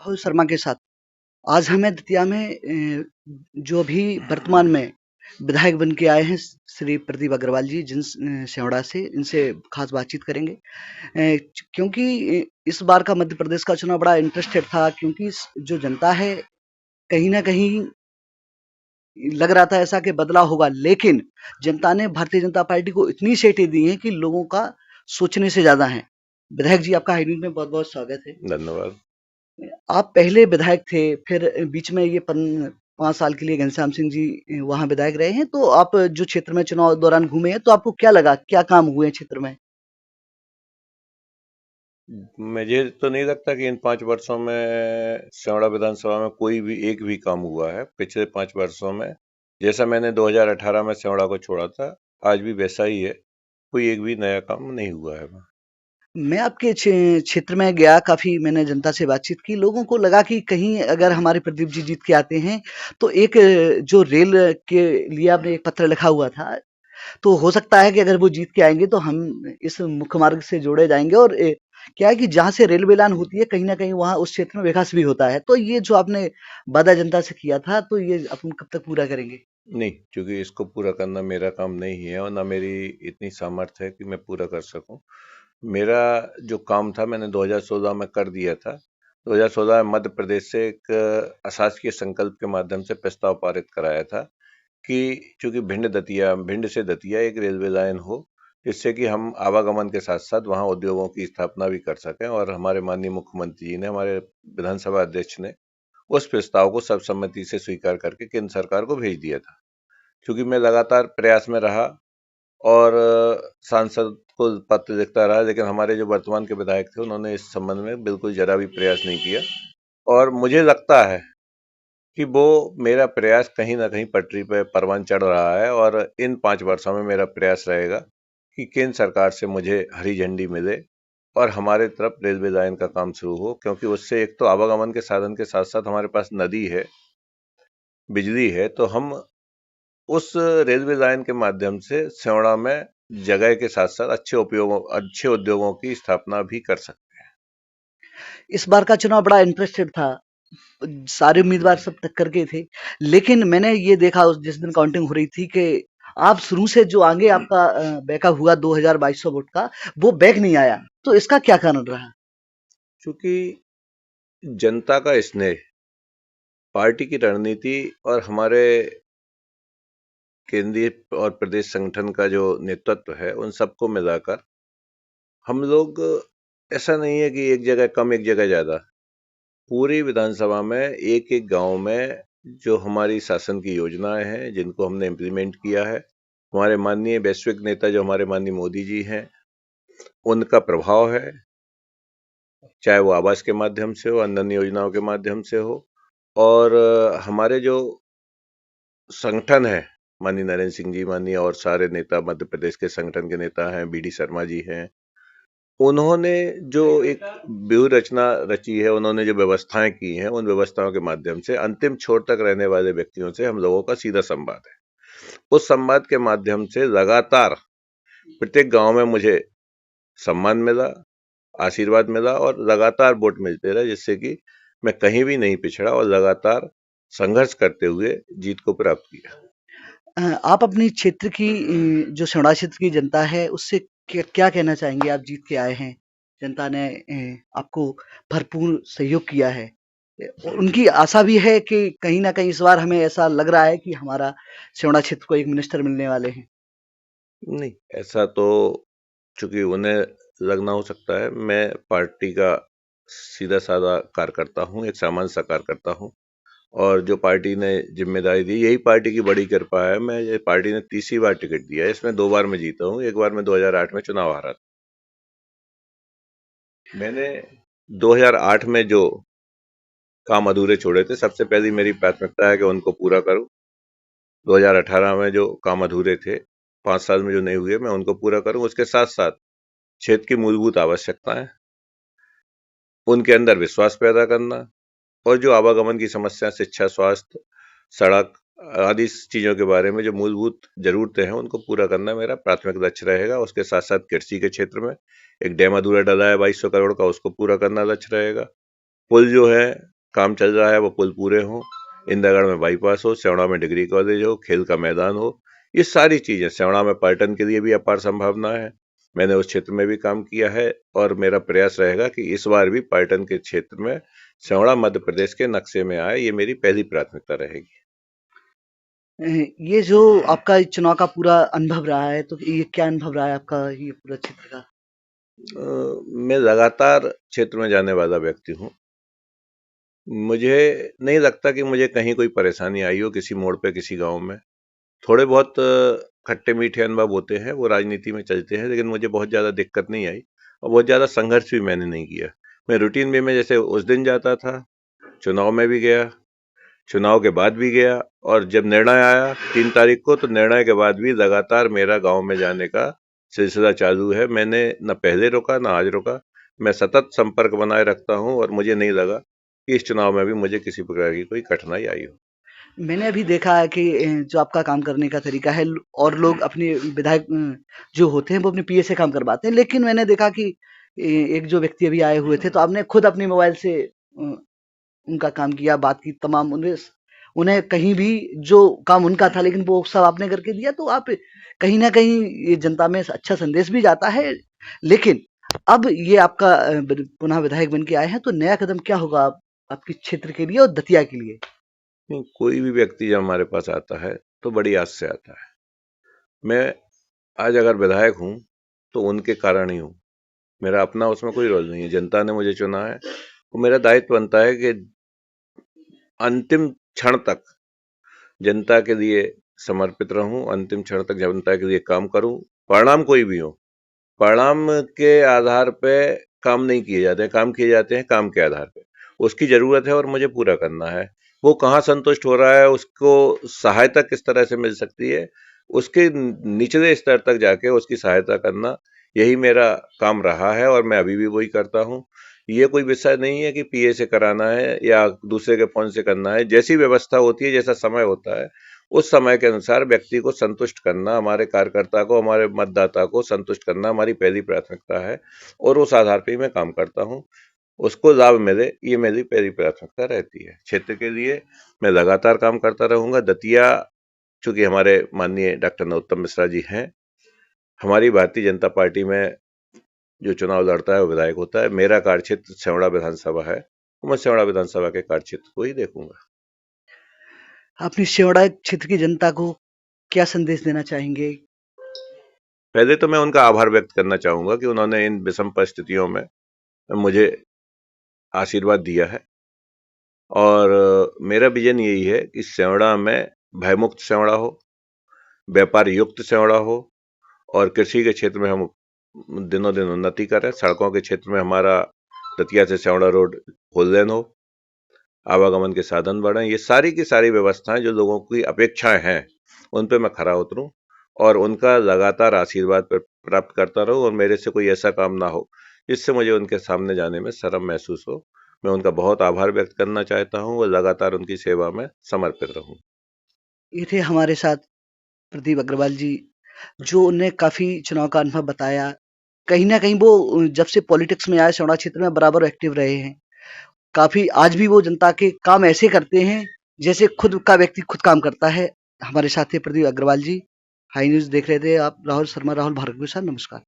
राहुल शर्मा के साथ आज हमें दतिया में जो अभी वर्तमान में विधायक बन के आए हैं श्री प्रदीप अग्रवाल जी सेवड़ा से इनसे खास बातचीत करेंगे। क्योंकि इस बार का मध्य प्रदेश का चुनाव बड़ा इंटरेस्टेड था, क्योंकि जो जनता है कहीं ना कहीं लग रहा था ऐसा कि बदलाव होगा, लेकिन जनता ने भारतीय जनता पार्टी को इतनी सीटें दी हैं कि लोगों का सोचने से ज्यादा है। विधायक जी, आपका हाई न्यूज में बहुत बहुत स्वागत है। धन्यवाद। आप पहले विधायक थे, फिर बीच में ये 5 साल के लिए घनश्याम सिंह जी वहां विधायक रहे हैं, तो आप जो क्षेत्र में चुनाव दौरान घूमे हैं, तो आपको क्या लगा, क्या काम हुए हैं क्षेत्र में? मुझे तो नहीं लगता कि इन 5 वर्षों में सेवड़ा विधानसभा में कोई भी एक भी काम हुआ है। पिछले 5 वर्षों में जैसा मैंने 2018 में सेवड़ा को छोड़ा था, आज भी वैसा ही है। कोई एक भी नया काम नहीं हुआ है। मैं आपके क्षेत्र में गया, काफी मैंने जनता से बातचीत की, लोगों को लगा कि कहीं अगर हमारे प्रदीप जी जीत के आते हैं तो एक जो रेल के लिए आपने एक पत्र लिखा हुआ था, तो हो सकता है कि अगर वो जीत के आएंगे तो हम इस मुख्य मार्ग से जोड़े जाएंगे। और क्या है कि जहाँ से रेलवे लाइन होती है कहीं ना कहीं वहाँ उस क्षेत्र में विकास भी होता है। तो ये जो आपने वादा जनता से किया था, तो ये अपन कब तक पूरा करेंगे? नहीं, क्योंकि इसको पूरा करना मेरा काम नहीं है और ना मेरी इतनी सामर्थ्य है कि मैं पूरा कर सकूं। मेरा जो काम था मैंने 2016 में कर दिया था। 2016 में मध्य प्रदेश से एक अशासकीय संकल्प के माध्यम से प्रस्ताव पारित कराया था कि चूंकि भिंड से दतिया एक रेलवे लाइन हो, जिससे कि हम आवागमन के साथ साथ वहां उद्योगों की स्थापना भी कर सकें। और हमारे माननीय मुख्यमंत्री जी ने, हमारे विधानसभा अध्यक्ष ने उस प्रस्ताव को सर्वसम्मति से स्वीकार करके केंद्र सरकार को भेज दिया था। चूंकि मैं लगातार प्रयास में रहा और सांसद को पत्र लिखता रहा, लेकिन हमारे जो वर्तमान के विधायक थे उन्होंने इस संबंध में बिल्कुल जरा भी प्रयास नहीं किया। और मुझे लगता है कि वो मेरा प्रयास कहीं ना कहीं पटरी पे परवान चढ़ रहा है। और इन 5 वर्षों में मेरा प्रयास रहेगा कि केंद्र सरकार से मुझे हरी झंडी मिले और हमारे तरफ रेलवे लाइन का काम शुरू हो, क्योंकि उससे एक तो आवागमन के साधन के साथ साथ हमारे पास नदी है, बिजली है, तो हम उस रेलवे लाइन के माध्यम से सेवड़ा में जगह के साथ साथ अच्छे उद्योगों की स्थापना भी कर सकते इस बार का चुनाव बड़ा इंटरेस्टेड था, सारे उम्मीदवार सब टक्कर के थे, लेकिन मैंने ये देखा उस जिस दिन काउंटिंग हो रही थी कि आप शुरू से जो आगे आपका बैकअप हुआ 2200 वोट का, वो बैक नहीं आया। तो इसका क्या कारण रहा? क्योंकि जनता का स्नेह, पार्टी की रणनीति और हमारे केंद्रीय और प्रदेश संगठन का जो नेतृत्व है, उन सबको मिलाकर हम लोग, ऐसा नहीं है कि एक जगह कम एक जगह ज्यादा, पूरी विधानसभा में एक एक गांव में जो हमारी शासन की योजनाएं हैं जिनको हमने इम्प्लीमेंट किया है, हमारे माननीय वैश्विक नेता जो हमारे माननीय मोदी जी हैं, उनका प्रभाव है। चाहे वो आवास के माध्यम से हो, अन्य योजनाओं के माध्यम से हो, और हमारे जो संगठन है, माननीय नरेंद्र सिंह जी, माननीय और सारे नेता, मध्य प्रदेश के संगठन के नेता हैं, बीडी शर्मा जी हैं, उन्होंने जो एक व्यूह रचना रची है, उन्होंने जो व्यवस्थाएं की हैं, उन व्यवस्थाओं के माध्यम से अंतिम छोर तक रहने वाले व्यक्तियों से हम लोगों का सीधा संवाद है। उस संवाद के माध्यम से लगातार प्रत्येक गांव में मुझे सम्मान मिला, आशीर्वाद मिला और लगातार वोट मिलते रहे, जिससे कि मैं कहीं भी नहीं पिछड़ा और लगातार संघर्ष करते हुए जीत को प्राप्त किया। आप अपनी क्षेत्र की जो सौड़ा क्षेत्र की जनता है उससे क्या क्या कहना चाहेंगे? आप जीत के आए हैं, जनता ने आपको भरपूर सहयोग किया है, उनकी आशा भी है कि कहीं ना कहीं इस बार हमें ऐसा लग रहा है कि हमारा सौड़ा क्षेत्र को एक मिनिस्टर मिलने वाले हैं। नहीं, ऐसा तो चूंकि उन्हें लगना हो सकता है। मैं पार्टी का सीधा साधा कार्यकर्ता हूँ, एक सामान्य सा कार्यकर्ता हूँ, और जो पार्टी ने जिम्मेदारी दी, यही पार्टी की बड़ी कृपा है। मैं, ये पार्टी ने तीसरी बार टिकट दिया है, इसमें 2 बार मैं जीता हूँ। एक बार मैं 2008 में चुनाव हारा था। मैंने 2008 में जो काम अधूरे छोड़े थे, सबसे पहली मेरी प्राथमिकता है कि उनको पूरा करूं। 2018 में जो काम अधूरे थे, 5 साल में जो नहीं हुए, मैं उनको पूरा करूं। उसके साथ साथ क्षेत्र की मूलभूत आवश्यकताएं, उनके अंदर विश्वास पैदा करना, और जो आवागमन की समस्या, शिक्षा, स्वास्थ्य, सड़क आदि चीजों के बारे में जो मूलभूत जरूरतें हैं, उनको पूरा करना मेरा प्राथमिक लक्ष्य रहेगा। उसके साथ साथ कृषि के क्षेत्र में एक डैम अधूरा डला है 2200 करोड़ का, उसको पूरा करना लक्ष्य रहेगा। पुल जो है काम चल रहा है, वो पुल पूरे हों, इंदिरागढ़ में बाईपास हो, स्यौड़ा में डिग्री कॉलेज हो, खेल का मैदान हो, ये सारी चीजें। स्यौड़ा में पर्यटन के लिए भी अपार संभावना है। मैंने उस क्षेत्र में भी काम किया है और मेरा प्रयास रहेगा कि इस बार भी पर्यटन के क्षेत्र में स्यौड़ा मध्य प्रदेश के नक्शे में आए, ये मेरी पहली प्राथमिकता रहेगी। ये जो आपका चुनाव का पूरा अनुभव रहा है, तो ये क्या अनुभव रहा है आपका ये पूरा क्षेत्र का? मैं लगातार क्षेत्र में जाने वाला व्यक्ति हूँ। मुझे नहीं लगता कि मुझे कहीं कोई परेशानी आई हो किसी मोड़ पे, किसी गांव में। थोड़े बहुत खट्टे मीठे अनुभव होते हैं, वो राजनीति में चलते हैं, लेकिन मुझे बहुत ज़्यादा दिक्कत नहीं आई और बहुत ज़्यादा संघर्ष भी मैंने नहीं किया। मैं रूटीन वे में जैसे उस दिन जाता था, चुनाव में भी गया, चुनाव के बाद भी गया और जब निर्णय आया 3 तारीख को, तो निर्णय के बाद भी लगातार मेरा गांव में जाने का सिलसिला चालू है। मैंने न पहले रुका, न आज रुका। मैं सतत संपर्क बनाए रखता हूं और मुझे नहीं लगा कि इस चुनाव में भी मुझे किसी प्रकार की कोई कठिनाई आई हो। मैंने अभी देखा है कि जो आपका काम करने का तरीका है और लोग अपने विधायक जो होते हैं वो अपने पीए से काम करवाते हैं, लेकिन मैंने देखा कि एक जो व्यक्ति अभी आए हुए थे तो आपने खुद अपने मोबाइल से उनका काम किया, बात की, तमाम उन्हें उन्हें कहीं भी जो काम उनका था लेकिन वो सब आपने करके दिया, तो आप कहीं ना कहीं ये जनता में अच्छा संदेश भी जाता है। लेकिन अब ये आपका पुनः विधायक बन के आए हैं, तो नया कदम क्या होगा आपके क्षेत्र के लिए और दतिया के लिए? नहीं, कोई भी व्यक्ति जब हमारे पास आता है तो बड़ी आस से आता है। मैं आज अगर विधायक हूं तो उनके कारण ही हूं। मेरा अपना उसमें कोई रोल नहीं है। जनता ने मुझे चुना है, तो मेरा दायित्व बनता है कि अंतिम क्षण तक जनता के लिए समर्पित रहूं, अंतिम क्षण तक जनता के लिए काम करूं, परिणाम कोई भी हो। परिणाम के आधार पे काम नहीं किए जाते हैं, काम किए जाते हैं काम के आधार पे। उसकी जरूरत है और मुझे पूरा करना है। वो कहाँ संतुष्ट हो रहा है, उसको सहायता किस तरह से मिल सकती है, उसके निचले स्तर तक जाके उसकी सहायता करना, यही मेरा काम रहा है और मैं अभी भी वही करता हूँ। ये कोई विषय नहीं है कि पीए से कराना है या दूसरे के फोन से करना है। जैसी व्यवस्था होती है, जैसा समय होता है, उस समय के अनुसार व्यक्ति को संतुष्ट करना, हमारे कार्यकर्ता को, हमारे मतदाता को संतुष्ट करना हमारी पहली प्राथमिकता है और उस आधार पे ही मैं काम करता हूँ। उसको लाभ मिले, ये मेरी पहली प्राथमिकता रहती है। क्षेत्र के लिए मैं लगातार काम करता रहूंगा। दतिया, चूंकि हमारे माननीय डॉक्टर नरोत्तम मिश्रा जी हैं, हमारी भारतीय जनता पार्टी में जो चुनाव लड़ता है वो विधायक होता है। मेरा कार्यक्षेत्र स्यौड़ा विधानसभा है, तो मैं स्यौड़ा विधानसभा के कार्यक्षेत्र को ही देखूंगा। अपनी शेवड़ा क्षेत्र की जनता को क्या संदेश देना चाहेंगे? पहले तो मैं उनका आभार व्यक्त करना चाहूंगा कि उन्होंने इन विषम परिस्थितियों में मुझे आशीर्वाद दिया है और मेरा विजन यही है कि स्यौड़ा में भयमुक्त स्यौड़ा हो, व्यापार युक्त स्यौड़ा हो और कृषि के क्षेत्र में हम दिनों दिन उन्नति करें। सड़कों के क्षेत्र में हमारा दतिया से स्यौड़ा रोड 4 लेन हो, आवागमन के साधन बढ़ें। ये सारी की सारी व्यवस्थाएं जो लोगों की अपेक्षाएं हैं, उन पे मैं खरा उतरूं और उनका लगातार आशीर्वाद प्राप्त करता रहूं और मेरे से कोई ऐसा काम ना हो जिससे मुझे उनके सामने जाने में शर्म महसूस हो। मैं उनका बहुत आभार व्यक्त करना चाहता हूं और लगातार उनकी सेवा में समर्पित रहूं। ये थे हमारे साथ प्रदीप अग्रवाल जी, जो उन्हें काफी चुनाव का अनुभव बताया। कहीं ना कहीं वो जब से पॉलिटिक्स में आए शेवड़ा क्षेत्र में बराबर एक्टिव रहे हैं। काफी आज भी वो जनता के काम ऐसे करते हैं जैसे खुद का व्यक्ति खुद काम करता है। हमारे साथ थे प्रदीप अग्रवाल जी। हाई न्यूज देख रहे थे आप। राहुल शर्मा, राहुल भार्गव के साथ। नमस्कार।